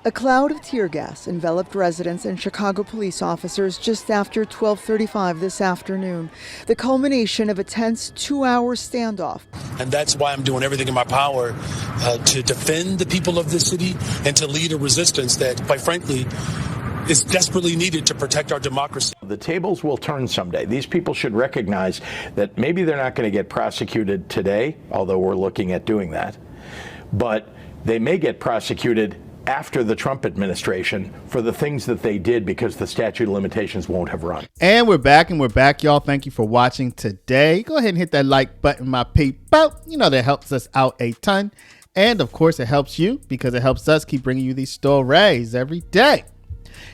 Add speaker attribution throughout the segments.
Speaker 1: A cloud of tear gas enveloped residents and Chicago police officers just after 12:35 this afternoon, the culmination of a tense 2-hour standoff.
Speaker 2: And that's why I'm doing everything in my power to defend the people of this city and to lead a resistance that, quite frankly, is desperately needed to protect our democracy.
Speaker 3: The tables will turn someday. These people should recognize that maybe they're not going to get prosecuted today, although we're looking at doing that, but they may get prosecuted after the Trump administration for the things that they did because the statute of limitations won't have run.
Speaker 4: And we're back, y'all. Thank you for watching today. Go ahead and hit that like button, my people. You know that helps us out a ton. And of course, it helps you because it helps us keep bringing you these stories every day.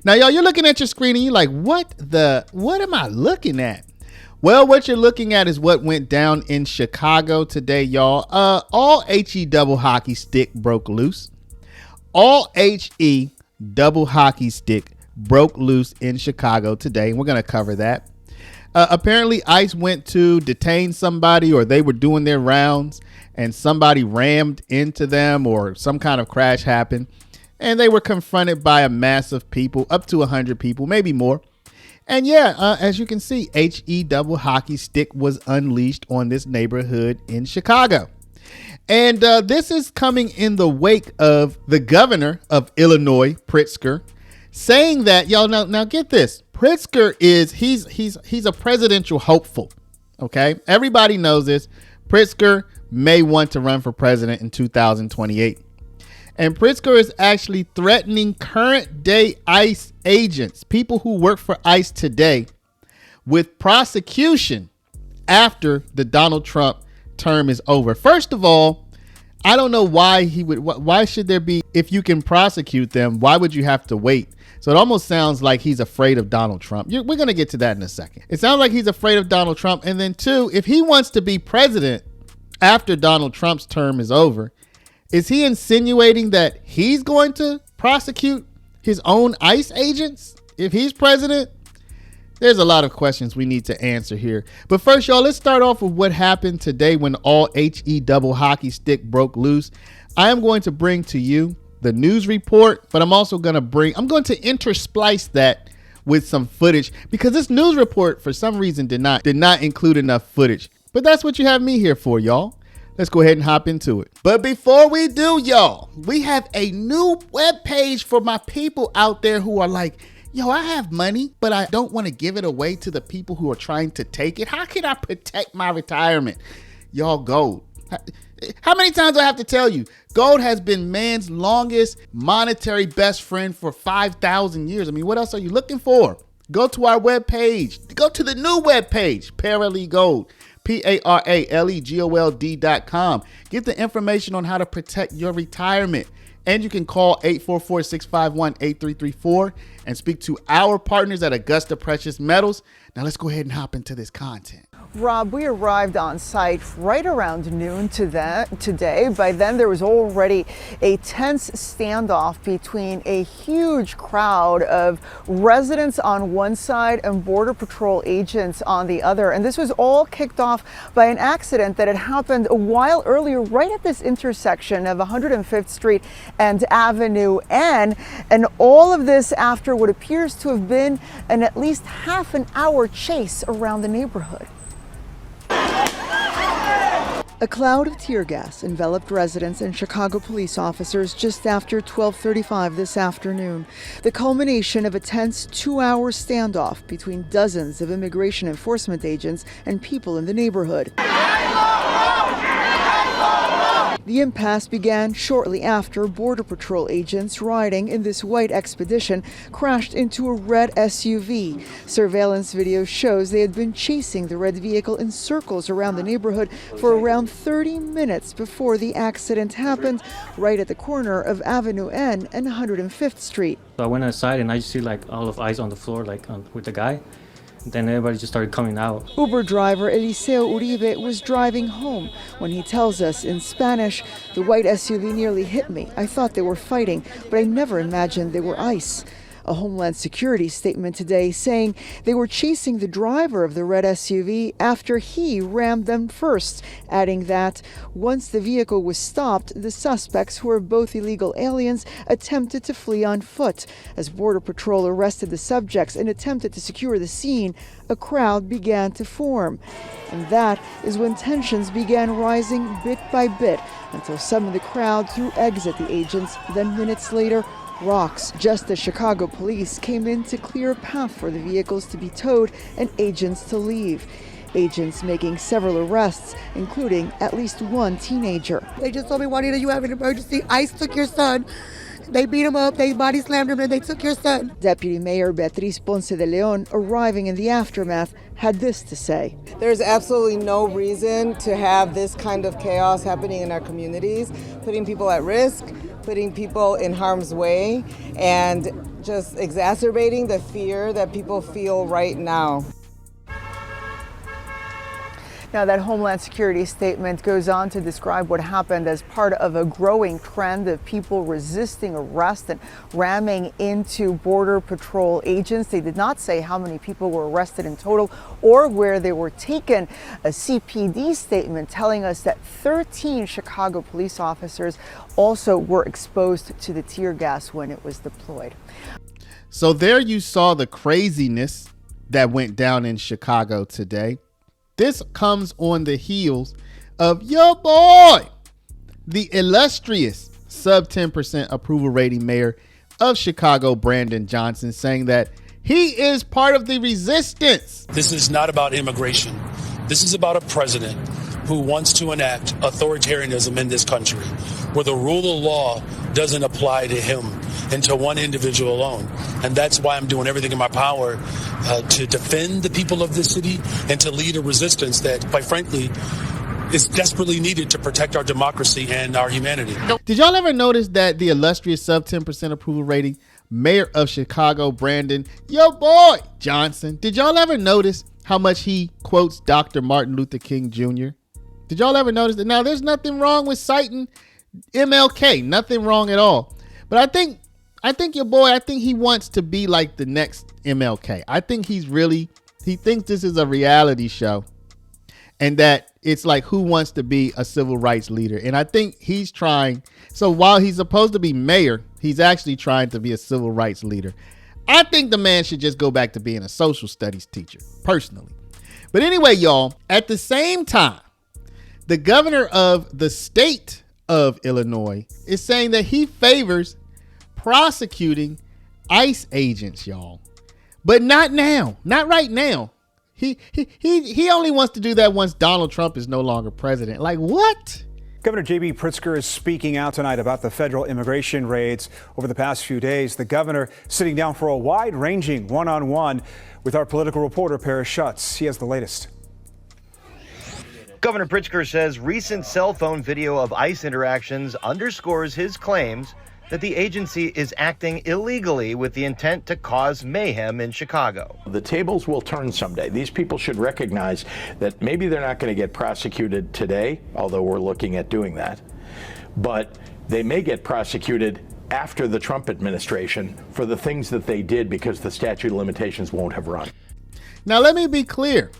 Speaker 4: Now, y'all, you're looking at your screen and you're like, what am I looking at? Well, what you're looking at is what went down in Chicago today, y'all. All HE double hockey stick broke loose. All HE double hockey stick broke loose in Chicago today, and we're going to cover that. Apparently, ICE went to detain somebody, or they were doing their rounds, and somebody rammed into them, or some kind of crash happened, and they were confronted by a mass of people, up to 100 people, maybe more. And yeah, as you can see, HE double hockey stick was unleashed on this neighborhood in Chicago. And this is coming in the wake of the governor of Illinois, Pritzker, saying that, y'all, now get this. Pritzker he's a presidential hopeful. OK, everybody knows this. Pritzker may want to run for president in 2028. And Pritzker is actually threatening current day ICE agents, people who work for ICE today, with prosecution after the Donald Trump term is over. First of all, I don't know why why should there be, if you can prosecute them, why would you have to wait? So it almost sounds like he's afraid of Donald Trump. We're going to get to that in a second. It sounds like he's afraid of Donald Trump. And then two, if he wants to be president after Donald Trump's term is over, is he insinuating that he's going to prosecute his own ICE agents if he's president? There's a lot of questions we need to answer here. But first, y'all, let's start off with what happened today when all HE double hockey stick broke loose. I am going to bring to you the news report, but I'm also going to intersplice that with some footage because this news report, for some reason, did not include enough footage. But that's what you have me here for, y'all. Let's go ahead and hop into it. But before we do, y'all, we have a new webpage for my people out there who are like, yo, I have money, but I don't want to give it away to the people who are trying to take it. How can I protect my retirement? Y'all, gold. How many times do I have to tell you? Gold has been man's longest monetary best friend for 5,000 years. I mean, what else are you looking for? Go to our webpage. Go to the new webpage, Paralegold. PARALEGOLD.com. Get the information on how to protect your retirement. And you can call 844-651-8334 and speak to our partners at Augusta Precious Metals. Now let's go ahead and hop into this content.
Speaker 1: Rob, we arrived on site right around noon today. By then, there was already a tense standoff between a huge crowd of residents on one side and Border Patrol agents on the other. And this was all kicked off by an accident that had happened a while earlier, right at this intersection of 105th Street and Avenue N. And all of this after what appears to have been an at least half-an-hour chase around the neighborhood. A cloud of tear gas enveloped residents and Chicago police officers just after 12:35 this afternoon, the culmination of a tense 2-hour standoff between dozens of immigration enforcement agents and people in the neighborhood. The impasse began shortly after Border Patrol agents riding in this white Expedition crashed into a red SUV. Surveillance video shows they had been chasing the red vehicle in circles around the neighborhood for around 30 minutes before the accident happened, right at the corner of Avenue N and 105th Street.
Speaker 5: So I went outside and I just see like all of ice on the floor, like with the guy. Then everybody just started coming out.
Speaker 1: Uber driver Eliseo Uribe was driving home when he tells us in Spanish, "The white SUV nearly hit me. I thought they were fighting, but I never imagined they were ICE." A Homeland Security statement today saying they were chasing the driver of the red SUV after he rammed them first, adding that once the vehicle was stopped, the suspects, who are both illegal aliens, attempted to flee on foot. As Border Patrol arrested the subjects and attempted to secure the scene, a crowd began to form. And that is when tensions began rising bit by bit until some of the crowd threw eggs at the agents, then minutes later, rocks, just as Chicago police came in to clear a path for the vehicles to be towed and agents to leave. Agents making several arrests, including at least one teenager.
Speaker 6: They just told me, Juanita, you have an emergency. ICE took your son. They beat him up, they body slammed him, and they took your son.
Speaker 1: Deputy Mayor Beatriz Ponce de Leon, arriving in the aftermath, had this to say.
Speaker 7: There's absolutely no reason to have this kind of chaos happening in our communities, putting people at risk, putting people in harm's way, and just exacerbating the fear that people feel right now.
Speaker 1: Now, that Homeland Security statement goes on to describe what happened as part of a growing trend of people resisting arrest and ramming into Border Patrol agents. They did not say how many people were arrested in total or where they were taken. A CPD statement telling us that 13 Chicago police officers also were exposed to the tear gas when it was deployed.
Speaker 4: So there you saw the craziness that went down in Chicago today. This comes on the heels of your boy, the illustrious sub 10% approval rating mayor of Chicago, Brandon Johnson, saying that he is part of the resistance.
Speaker 2: This is not about immigration. This is about a president who wants to enact authoritarianism in this country, where the rule of law doesn't apply to him and to one individual alone. And that's why I'm doing everything in my power to defend the people of this city and to lead a resistance that, quite frankly, is desperately needed to protect our democracy and our humanity.
Speaker 4: Did y'all ever notice that the illustrious sub 10% approval rating mayor of Chicago, Brandon, your boy, Johnson, did y'all ever notice how much he quotes Dr. Martin Luther King Jr.? Did y'all ever notice that? Now, there's nothing wrong with citing MLK, nothing wrong at all. But I think your boy, I think he wants to be like the next MLK. I think he thinks this is a reality show and that it's like who wants to be a civil rights leader. And I think he's trying. So while he's supposed to be mayor, he's actually trying to be a civil rights leader. I think the man should just go back to being a social studies teacher, personally. But anyway, y'all, at the same time, the governor of the state of Illinois is saying that he favors prosecuting ICE agents, y'all, but not now, not right now. He only wants to do that once Donald Trump is no longer president. Like, what?
Speaker 8: Governor J.B. Pritzker is speaking out tonight about the federal immigration raids over the past few days. The governor sitting down for a wide-ranging one-on-one with our political reporter, Paris Schutz. He has the latest.
Speaker 9: Governor Pritzker says recent cell phone video of ICE interactions underscores his claims that the agency is acting illegally with the intent to cause mayhem in Chicago.
Speaker 3: The tables will turn someday. These people should recognize that maybe they're not going to get prosecuted today, although we're looking at doing that, but they may get prosecuted after the Trump administration for the things that they did because the statute of limitations won't have run.
Speaker 4: Now, let me be clear.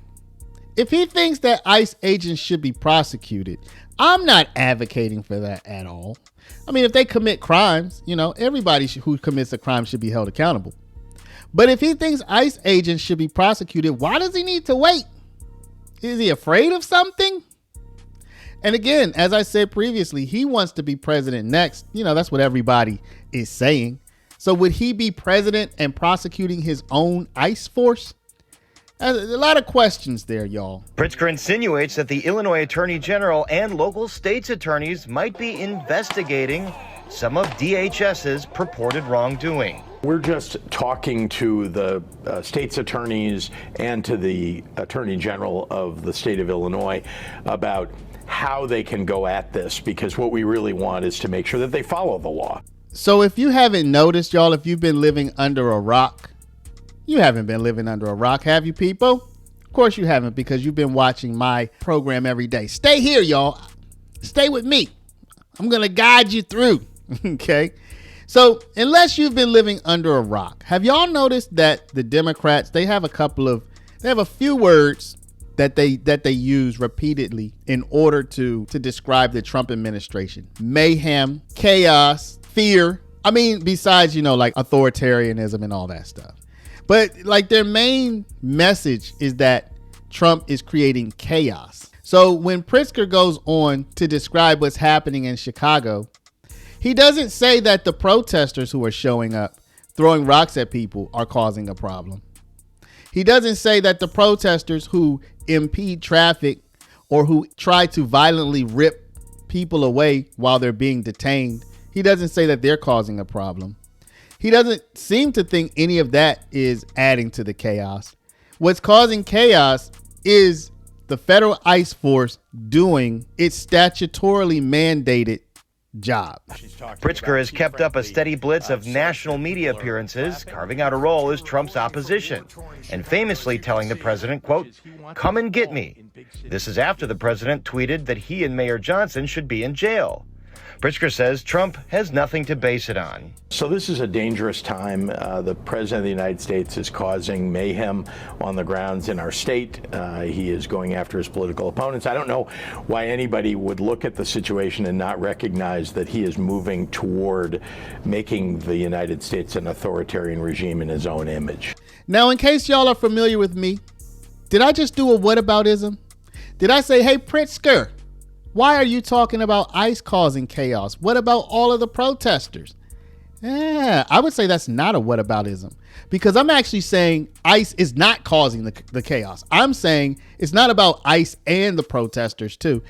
Speaker 4: If he thinks that ICE agents should be prosecuted, I'm not advocating for that at all. I mean, if they commit crimes, everybody who commits a crime should be held accountable. But if he thinks ICE agents should be prosecuted, why does he need to wait? Is he afraid of something? And again, as I said previously, he wants to be president next. That's what everybody is saying. So would he be president and prosecuting his own ICE force? There's a lot of questions there, y'all.
Speaker 9: Pritzker insinuates that the Illinois Attorney General and local states' attorneys might be investigating some of DHS's purported wrongdoing.
Speaker 3: We're just talking to the state's attorneys and to the Attorney General of the state of Illinois about how they can go at this, because what we really want is to make sure that they follow the law.
Speaker 4: So if you haven't noticed, y'all, if you've been living under a rock, you haven't been living under a rock, have you, people? Of course you haven't, because you've been watching my program every day. Stay here, y'all. Stay with me. I'm going to guide you through. Okay. So unless you've been living under a rock, have y'all noticed that the Democrats, they have a few words that they use repeatedly in order to describe the Trump administration? Mayhem, chaos, fear. I mean, besides, like authoritarianism and all that stuff. But like their main message is that Trump is creating chaos. So when Pritzker goes on to describe what's happening in Chicago, he doesn't say that the protesters who are showing up, throwing rocks at people, are causing a problem. He doesn't say that the protesters who impede traffic or who try to violently rip people away while they're being detained, he doesn't say that they're causing a problem. He doesn't seem to think any of that is adding to the chaos. What's causing chaos is the federal ICE force doing its statutorily mandated job.
Speaker 9: Pritzker has kept up a steady blitz of national media appearances, carving out a role as Trump's opposition, and famously telling the president, quote, "Come and get me." This is after the president tweeted that he and Mayor Johnson should be in jail. Pritzker says Trump has nothing to base it on.
Speaker 3: So this is a dangerous time. The president of the United States is causing mayhem on the grounds in our state. He is going after his political opponents. I don't know why anybody would look at the situation and not recognize that he is moving toward making the United States an authoritarian regime in his own image.
Speaker 4: Now, in case y'all are familiar with me, did I just do a whataboutism? Did I say, hey, Pritzker, why are you talking about ICE causing chaos? What about all of the protesters? I would say that's not a whataboutism, because I'm actually saying ICE is not causing the chaos. I'm saying it's not about ICE and the protesters too.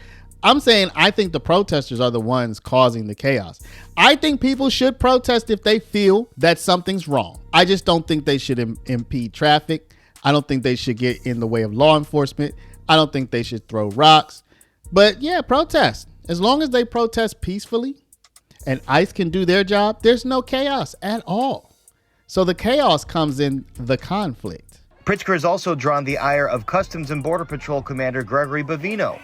Speaker 4: I'm saying I think the protesters are the ones causing the chaos. I think people should protest if they feel that something's wrong. I just don't think they should impede traffic. I don't think they should get in the way of law enforcement. I don't think they should throw rocks. But yeah, protest. As long as they protest peacefully and ICE can do their job, there's no chaos at all. So the chaos comes in the conflict.
Speaker 9: Pritzker has also drawn the ire of Customs and Border Patrol Commander Gregory Bovino.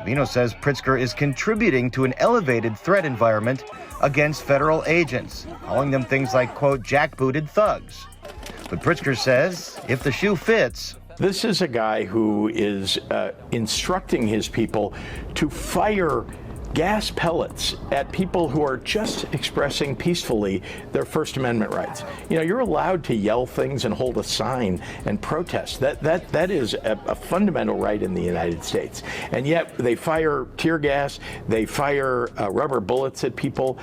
Speaker 9: Bovino says Pritzker is contributing to an elevated threat environment against federal agents, calling them things like, quote, jackbooted thugs. But Pritzker says if the shoe fits,
Speaker 3: this is a guy who is instructing his people to fire gas pellets at people who are just expressing peacefully their First Amendment rights. You're allowed to yell things and hold a sign and protest. That is a fundamental right in the United States. And yet they fire tear gas, they fire rubber bullets at people.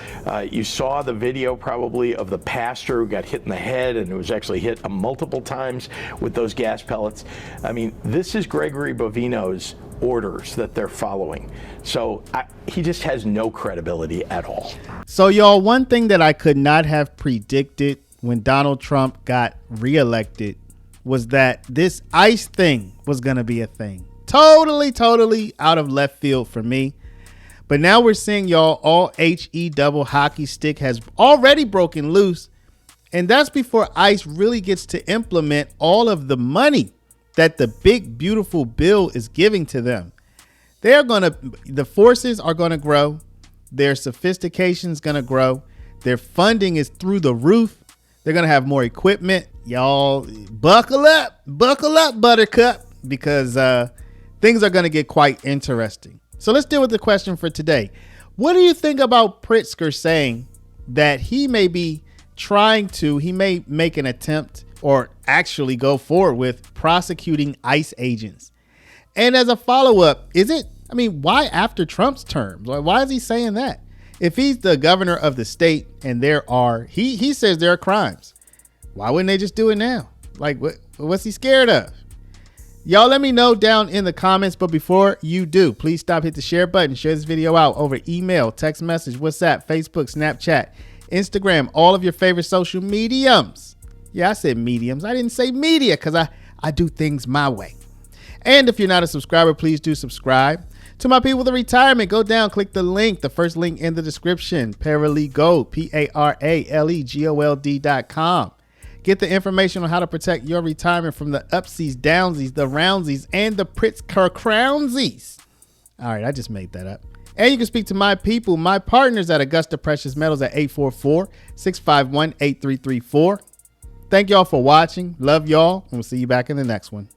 Speaker 3: You saw the video probably of the pastor who got hit in the head and who was actually hit multiple times with those gas pellets. I mean, this is Gregory Bovino's orders that they're following. So he just has no credibility at all.
Speaker 4: So y'all, one thing that I could not have predicted when Donald Trump got reelected was that this ICE thing was going to be a thing. Totally out of left field for me. But now we're seeing y'all, all HE double hockey stick has already broken loose. And that's before ICE really gets to implement all of the money that the big, beautiful bill is giving to them. The forces are going to grow. Their sophistication is going to grow. Their funding is through the roof. They're going to have more equipment. Y'all buckle up, buttercup, because things are going to get quite interesting. So let's deal with the question for today. What do you think about Pritzker saying that he may make an attempt or actually go forward with prosecuting ICE agents? And as a follow-up, why after Trump's term? Why is he saying that? If he's the governor of the state and he says there are crimes, why wouldn't they just do it now? What's he scared of? Y'all let me know down in the comments, but before you do, please hit the share button, share this video out over email, text message, WhatsApp, Facebook, Snapchat, Instagram, all of your favorite social mediums. Yeah, I said mediums. I didn't say media because I do things my way. And if you're not a subscriber, please do subscribe. To my people with retirement, go down, click the link, the first link in the description, Paralegold, PARALEGOLD.com. Get the information on how to protect your retirement from the upsies, downsies, the roundsies, and the Pritzker crownsies. All right, I just made that up. And you can speak to my people, my partners at Augusta Precious Metals at 844-651-8334. Thank y'all for watching. Love y'all, and we'll see you back in the next one.